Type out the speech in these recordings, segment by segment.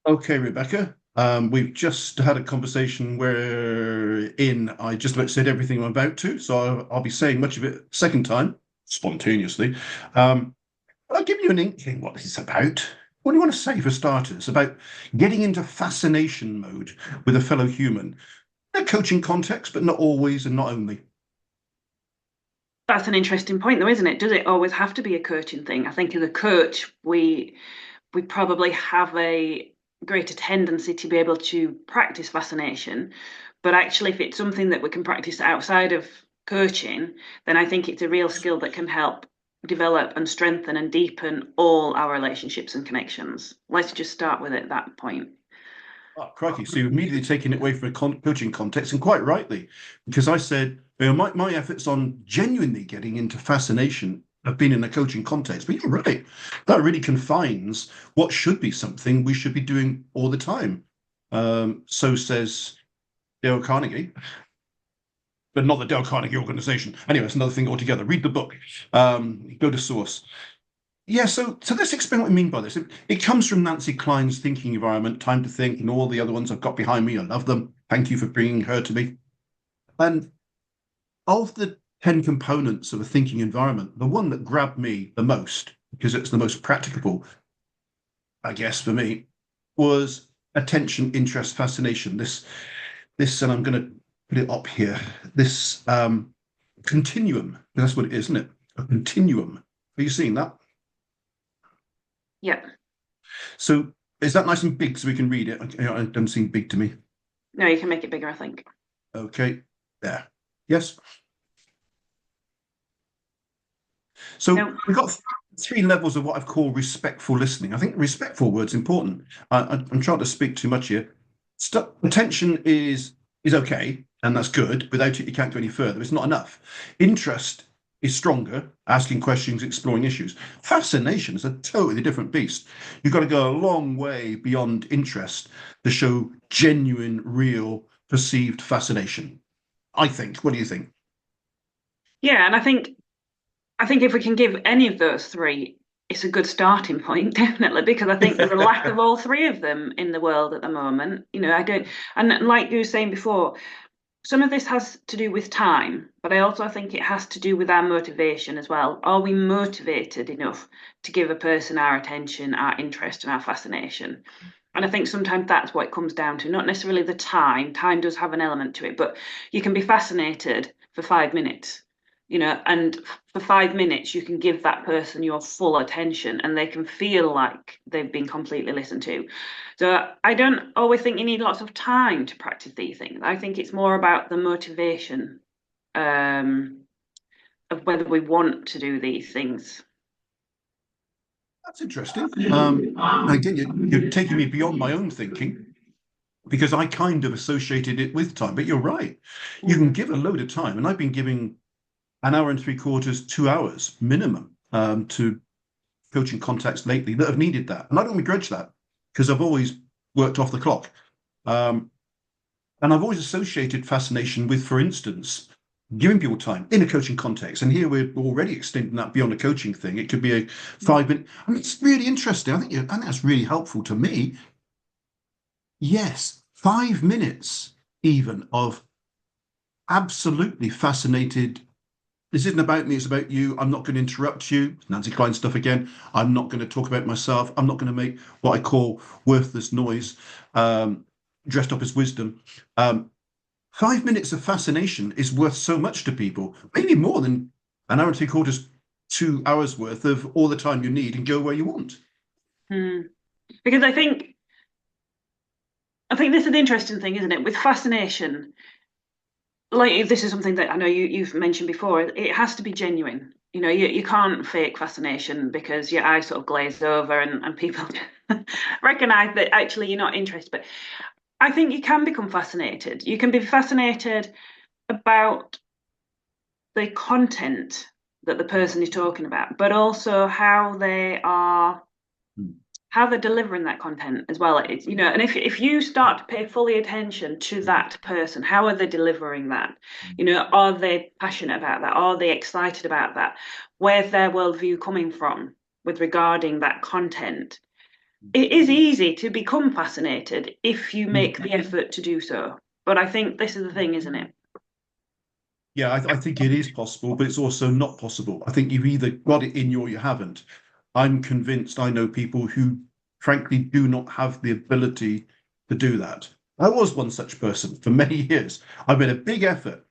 Okay, Rebecca. We've just had a conversation wherein I just about said everything I'm about to, so I'll be saying much of it second time, spontaneously. Um, I'll give you an inkling what this is about. What do you want to say for starters about getting into fascination mode with a fellow human? In a coaching context, but not always and not only. That's an interesting point, though, isn't it? Does it always have to be a coaching thing? I think as a coach, we probably have a greater tendency to be able to practice fascination, but actually, if it's something that we can practice outside of coaching, then I think it's a real skill that can help develop and strengthen and deepen all our relationships and connections. Let's just start with it at that point. Oh, crikey. So you're immediately taking it away from a coaching context, and quite rightly, because I said, my efforts on genuinely getting into fascination have been in a coaching context. But you're right. That really confines what should be something we should be doing all the time. So says Dale Carnegie, but not the Dale Carnegie organization. Anyway, it's another thing altogether. Read the book, go to source. Yeah, so let's explain what I mean by this. It comes from Nancy Kline's thinking environment, Time to Think, and all the other ones I've got behind me. I love them. Thank you for bringing her to me. And of the 10 components of a thinking environment, the one that grabbed me the most, because it's the most practicable, I guess, for me, was attention, interest, fascination. And I'm going to put it up here. This continuum. That's what it is, isn't it? A continuum. Are you seeing that? Yeah. So is that nice and big so we can read it? It doesn't seem big to me. No, you can make it bigger, I think. Okay, there. Yes. So No. we've got three levels of what I've called respectful listening. I think respectful word's important. I'm trying to speak too much here. Attention is okay, and that's good. Without it, you can't go any further. It's not enough. Interest is stronger, asking questions, exploring issues. Fascination is a totally different beast. You've got to go a long way beyond interest to show genuine, real, perceived fascination. I think. What do you think? Yeah, and I think if we can give any of those three, it's a good starting point, definitely, because I think there's a lack of all three of them in the world at the moment. I don't, and like you were saying before, some of this has to do with time, but I also think it has to do with our motivation as well. Are we motivated enough to give a person our attention, our interest, and our fascination? And I think sometimes that's what it comes down to, not necessarily the time. Time does have an element to it, but you can be fascinated for 5 minutes, and for 5 minutes, you can give that person your full attention and they can feel like they've been completely listened to. So I don't always think you need lots of time to practice these things. I think it's more about the motivation um, of whether we want to do these things. That's interesting. Again, you're taking me beyond my own thinking because I kind of associated it with time. But you're right. You can Mm. give a load of time, and I've been giving an hour and three quarters, 2 hours minimum to coaching contacts lately that have needed that. And I don't begrudge that because I've always worked off the clock. Um, and I've always associated fascination with, for instance, giving people time in a coaching context. And here we're already extending that beyond a coaching thing. It could be a 5 minute. I mean, it's really interesting. I think that's really helpful to me. Yes, 5 minutes even of absolutely fascinated. This isn't about me, it's about you. I'm not going to interrupt you. Nancy Kline stuff again. I'm not going to talk about myself. I'm not going to make what I call worthless noise, dressed up as wisdom. Um, 5 minutes of fascination is worth so much to people, maybe more than an hour and three quarters, 2 hours worth of all the time you need and go where you want. Mm. Because I think this is an interesting thing, isn't it? With fascination, like this is something that I know you've mentioned before. It has to be genuine. You can't fake fascination because your eyes sort of glaze over and people recognize that actually you're not interested. But I think you can become fascinated. You can be fascinated about the content that the person is talking about, but also how they're delivering that content as well. And if you start to pay fully attention to that person, how are they delivering that? Are they passionate about that? Are they excited about that? Where's their worldview coming from? with regarding that content, it is easy to become fascinated if you make the effort to do so. But I think this is the thing, isn't it? Yeah, I think it is possible, but it's also not possible. I think you've either got it in you or you haven't. I'm convinced I know people who, frankly, do not have the ability to do that. I was one such person for many years. I made a big effort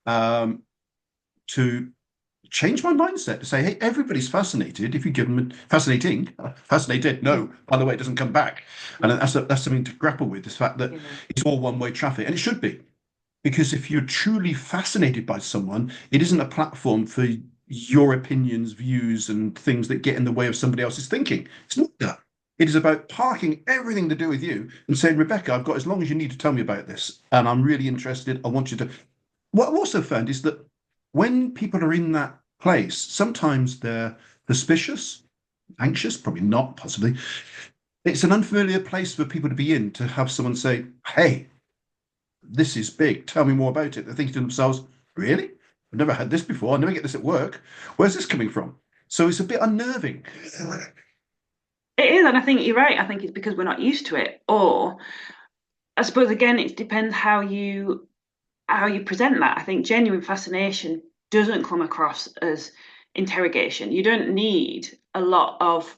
um, to change my mindset to say, hey, everybody's fascinated if you give them fascinating, fascinated. No, by the way, it doesn't come back. And that's something to grapple with, this fact that Yeah. it's all one-way traffic, and it should be. Because if you're truly fascinated by someone, it isn't a platform for your opinions, views, and things that get in the way of somebody else's thinking. It's not that. It is about parking everything to do with you and saying, Rebecca, I've got as long as you need to tell me about this. And I'm really interested. I want you to. What I've also found is that when people are in that place, sometimes they're suspicious, anxious, probably not, possibly. It's an unfamiliar place for people to be in to have someone say, hey, this is big. Tell me more about it. They're thinking to themselves, really? I've never had this before. I never get this at work. Where's this coming from? So it's a bit unnerving. It is, and I think you're right. I think it's because we're not used to it. Or I suppose again, it depends how you present that. I think genuine fascination doesn't come across as interrogation. You don't need a lot of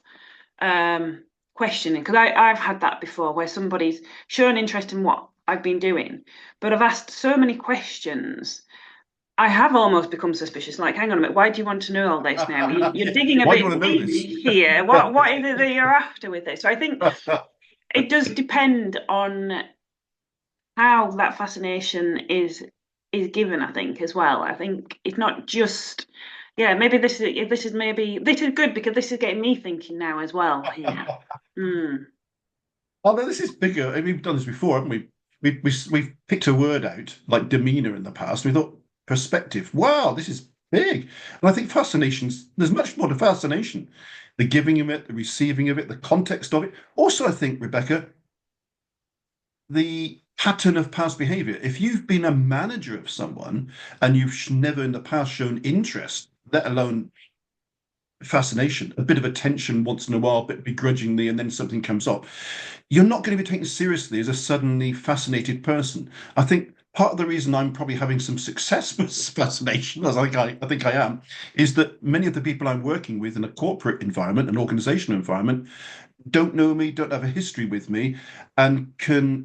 questioning, because I've had that before where somebody's shown interest in what I've been doing, but I've asked so many questions. I have almost become suspicious. Like, hang on a minute, why do you want to know all this now? You're digging a Why do you bit want to know deep this? here. What is it that you're after with this? So I think it does depend on how that fascination is given, I think, as well. I think it's not just, yeah, maybe this is good because this is getting me thinking now as well. Yeah. Mm. Although this is bigger, and we've done this before, haven't we? We've picked a word out like demeanor in the past. We thought perspective. Wow, this is big. And I think fascinations, there's much more to fascination. The giving of it, the receiving of it, the context of it. Also, I think, Rebecca, the pattern of past behavior. If you've been a manager of someone and you've never in the past shown interest, let alone fascination, a bit of attention once in a while, but begrudgingly, and then something comes up, you're not going to be taken seriously as a suddenly fascinated person. I think part of the reason I'm probably having some success with fascination, as I think I am, is that many of the people I'm working with in a corporate environment, an organizational environment, don't know me, don't have a history with me, and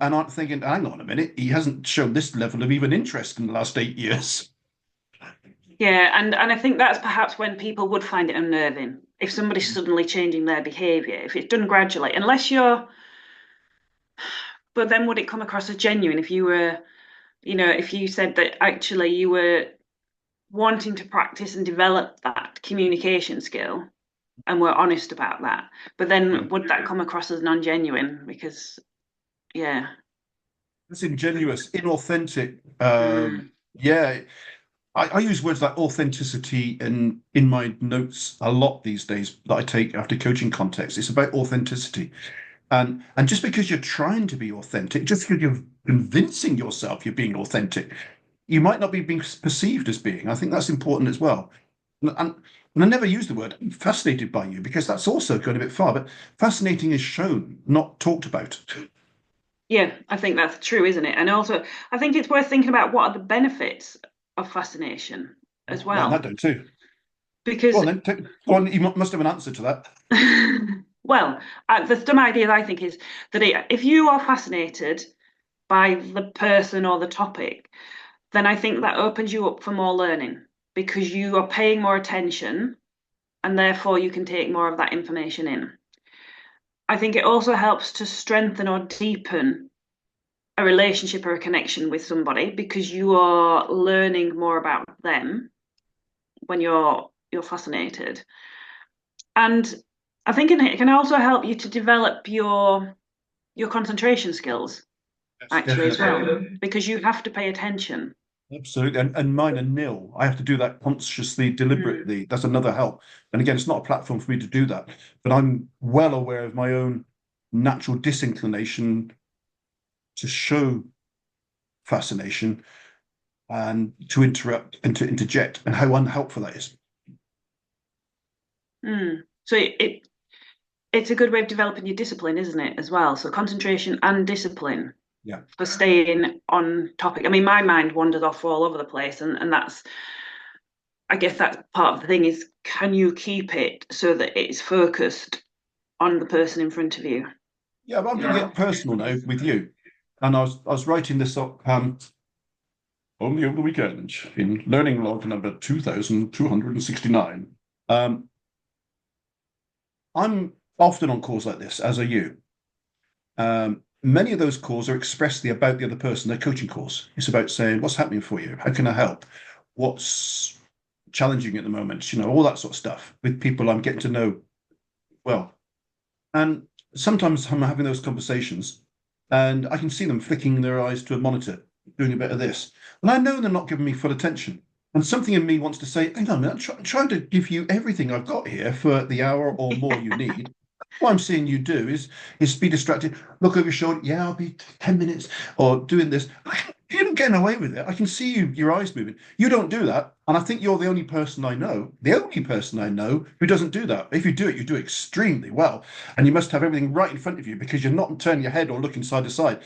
aren't thinking, hang on a minute, he hasn't shown this level of even interest in the last 8 years. Yeah, and I think that's perhaps when people would find it unnerving if somebody's suddenly changing their behavior, if it's done gradually, unless you're, but then would it come across as genuine if you were, if you said that actually you were wanting to practice and develop that communication skill and were honest about that, but then would that come across as non-genuine? Because, yeah. It's ingenuous, inauthentic. Mm, Yeah, I use words like authenticity in my notes a lot these days that I take after coaching context. It's about authenticity. And just because you're trying to be authentic, just because you're convincing yourself you're being authentic, you might not be being perceived as being. I think that's important as well. And I never use the word "I'm fascinated by you" because that's also going a bit far. But fascinating is shown, not talked about. yeah, I think that's true, isn't it? And also, I think it's worth thinking about what are the benefits of fascination as Write that well. down too. Go Because on then. Go on. You must have an answer to that. well, the dumb idea I think is that if you are fascinated by the person or the topic, then I think that opens you up for more learning because you are paying more attention and therefore you can take more of that information in. I think it also helps to strengthen or deepen a relationship or a connection with somebody because you are learning more about them when you're fascinated. And I think it can also help you to develop your concentration skills Yes, actually as definitely. well, because you have to pay attention. Absolutely. And mine are nil. I have to do that consciously, Mm. deliberately. That's another help. And again, it's not a platform for me to do that, but I'm well aware of my own natural disinclination to show fascination and to interrupt and to interject and how unhelpful that is. Mm. So it's a good way of developing your discipline, isn't it, as well? So concentration and discipline Yeah. for staying on topic. I mean, my mind wanders off all over the place, and that's, I guess that's part of the thing is, can you keep it so that it's focused on the person in front of you? Yeah, but I'm going to get personal now with you. And I was writing this up only over the weekend in learning log number 2269. Um, I'm often on calls like this, as are you. Many of those calls are expressly about the other person, their coaching calls. It's about saying, what's happening for you? How can I help? What's challenging at the moment? All that sort of stuff with people I'm getting to know well. And sometimes I'm having those conversations and I can see them flicking their eyes to a monitor, doing a bit of this. And I know they're not giving me full attention. And something in me wants to say, hang on a minute, I'm trying to give you everything I've got here for the hour or more you need. What I'm seeing you do is be distracted, look over your shoulder. Yeah, I'll be 10 minutes or doing this. You're not getting away with it. I can see your eyes moving. You don't do that. And I think you're the only person I know who doesn't do that. If you do it, you do it extremely well. And you must have everything right in front of you because you're not turning your head or looking side to side.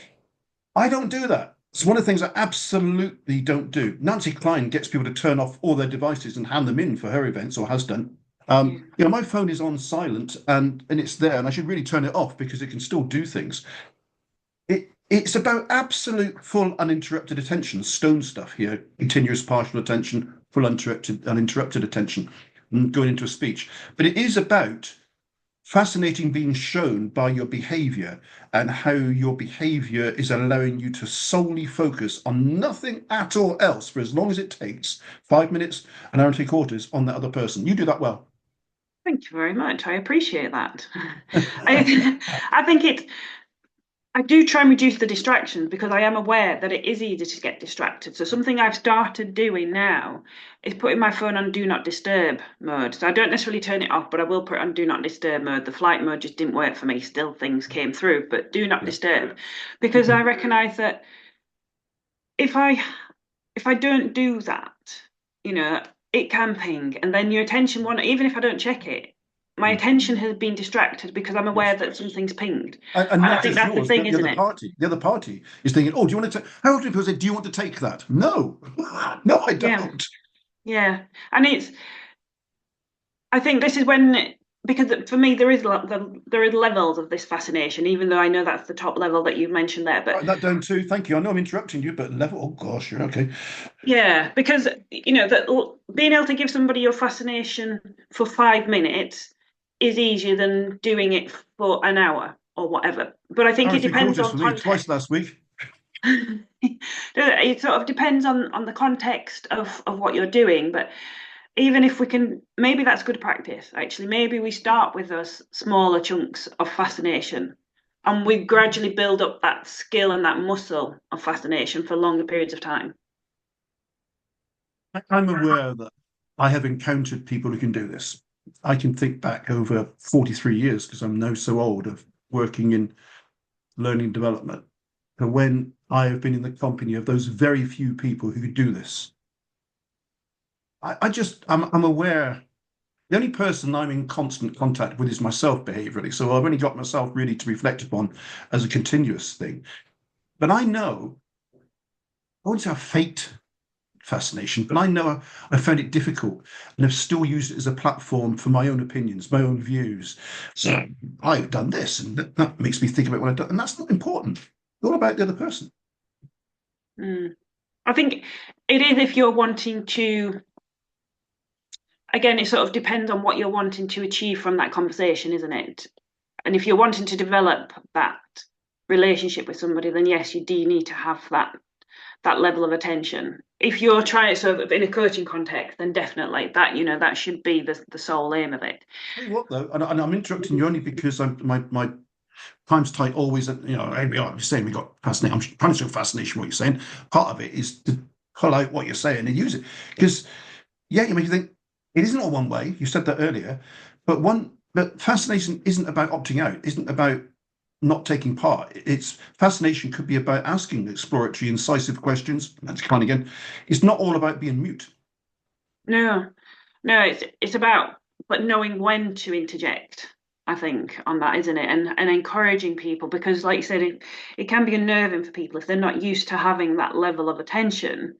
I don't do that. It's one of the things I absolutely don't do. Nancy Kline gets people to turn off all their devices and hand them in for her events, or has done. Yeah. My phone is on silent and it's there, and I should really turn it off because it can still do things. It's about absolute full uninterrupted attention, stone stuff here, continuous partial attention, full uninterrupted attention, and going into a speech. But it is about fascinating being shown by your behavior and how your behavior is allowing you to solely focus on nothing at all else for as long as it takes 5 minutes, an hour and 3/4 on that other person. You do that well. Thank you very much. I appreciate that. I think I do try and reduce the distractions because I am aware that it is easy to get distracted. So something I've started doing now is putting my phone on do not disturb mode. So I don't necessarily turn it off, but I will put it on do not disturb mode. The flight mode just didn't work for me. Still things came through, but do not Yeah. disturb. Because I recognize that if I don't do that, you know, it can ping and then your attention one even if I don't check it, my attention has been distracted because I'm aware Yes. that something's pinged. And And I not think just that's the yours, thing, but the isn't other it? party. The other party is thinking, "Oh, do you want to take?" How often people say, "Do you want to take that?" No, no, I Yeah, don't. yeah. And I think this is when, because for me there is levels of this fascination, even though I know that's the top level that you've mentioned there. But Write that down too. Thank you. I know I'm interrupting you, but level. Oh gosh, you're okay. yeah, because that being able to give somebody your fascination for 5 minutes is easier than doing it for an hour or whatever. But I think Hour it and three depends quarters on for me. Twice context. last week. It sort of depends on the context of what you're doing. But even if we can, maybe that's good practice, actually. Maybe we start with those smaller chunks of fascination and we gradually build up that skill and that muscle of fascination for longer periods of time. I'm aware that I have encountered people who can do this. I can think back over 43 years because I'm now so old of working in learning development. And when I have been in the company of those very few people who do this, I'm aware. The only person I'm in constant contact with is myself behaviorally. So I've only got myself really to reflect upon as a continuous thing. But I know, I wouldn't say I faked fascination, but I know I found it difficult and have still used it as a platform for my own opinions, my own views. So I've done this, and that makes me think about what I've done. And that's not important. It's all about the other person. Mm. I think it is if you're wanting to, again, it sort of depends on what you're wanting to achieve from that conversation, isn't it? And if you're wanting to develop that relationship with somebody, then yes, you do need to have that level of attention. If you're trying sort of in a coaching context, then definitely that should be the sole aim of it. Tell you what, though, and I'm interrupting you only because my time's tight always. Here we are. You're saying we got fascination. I'm trying to show fascination. What you're saying. Part of it is to pull out what you're saying and use it because yeah, you make you think it isn't all one way. You said that earlier, but fascination isn't about opting out. Isn't about not taking part. It's fascination could be about asking exploratory, incisive questions. That's kind again. It's not all about being mute. No, no, it's about but knowing when to interject, I think, on that, isn't it? And encouraging people, because like you said, it can be unnerving for people if they're not used to having that level of attention.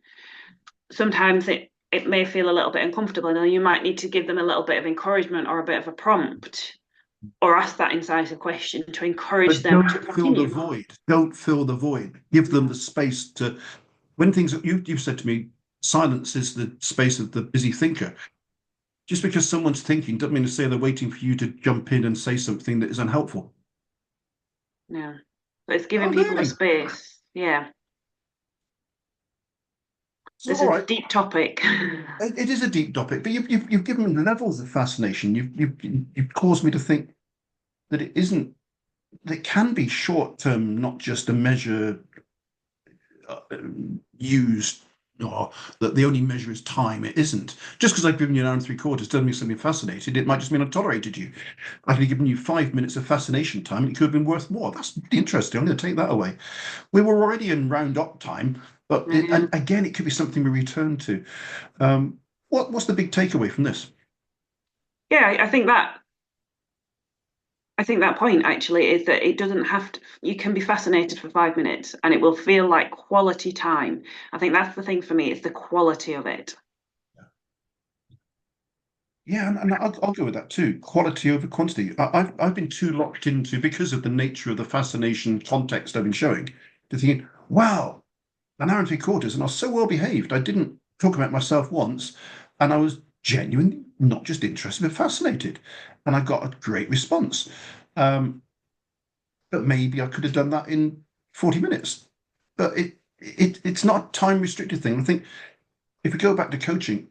Sometimes it may feel a little bit uncomfortable, and you might need to give them a little bit of encouragement or a bit of a prompt or ask that incisive question to encourage But them to don't fill the continue. void. Don't fill the void. Give them the space to, when things, you've said to me, silence is the space of the busy thinker. Just because someone's thinking doesn't mean to say they're waiting for you to jump in and say something that is unhelpful. Yeah. But it's Oh, giving people the learning. space. Yeah. So, This all is a right, deep topic. it is a deep topic, but you've given me levels of fascination. You've caused me to think that it isn't, that it can be short term, not just a measure uh, used, or that the only measure is time. It isn't. Just because I've given you an hour and three quarters doesn't mean something fascinated. It might just mean I've tolerated you. I could have given you 5 minutes of fascination time, and it could have been worth more. That's really interesting. I'm going to take that away. We were already in round up time, but Yeah. and again, it could be something we return to. What's the big takeaway from this? Yeah, I think that point actually is that it doesn't have to, you can be fascinated for 5 minutes and it will feel like quality time. I think that's the thing for me, it's the quality of it. Yeah, and I'll go with that too. Quality over quantity. I've been too locked into, because of the nature of the fascination context I've been showing, to thinking, wow, an hour and three quarters, and I was so well behaved. I didn't talk about myself once, and I was genuinely not just interested but fascinated, and I got a great response. Um, but maybe I could have done that in 40 minutes. But it's not a time restricted thing. I think if we go back to coaching,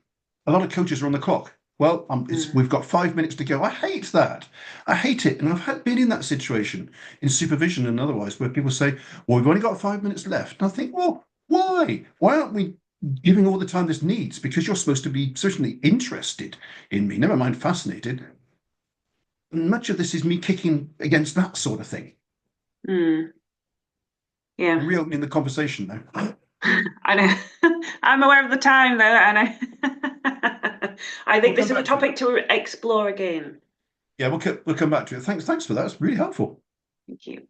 a lot of coaches are on the clock. Well, Mm. we've got 5 minutes to go. I hate that. I hate it. And been in that situation in supervision and otherwise where people say, well, we've only got 5 minutes left. And I think, well, why? Why aren't we giving all the time this needs? Because you're supposed to be certainly interested in me, never mind fascinated. And much of this is me kicking against that sort of thing. Mm. I'm Yeah. reopening the conversation now. I know. I'm aware of the time though, and I We'll think come this is a back to it. topic to explore again. Yeah, we'll come back to it. Thanks for that. It's really helpful. Thank you.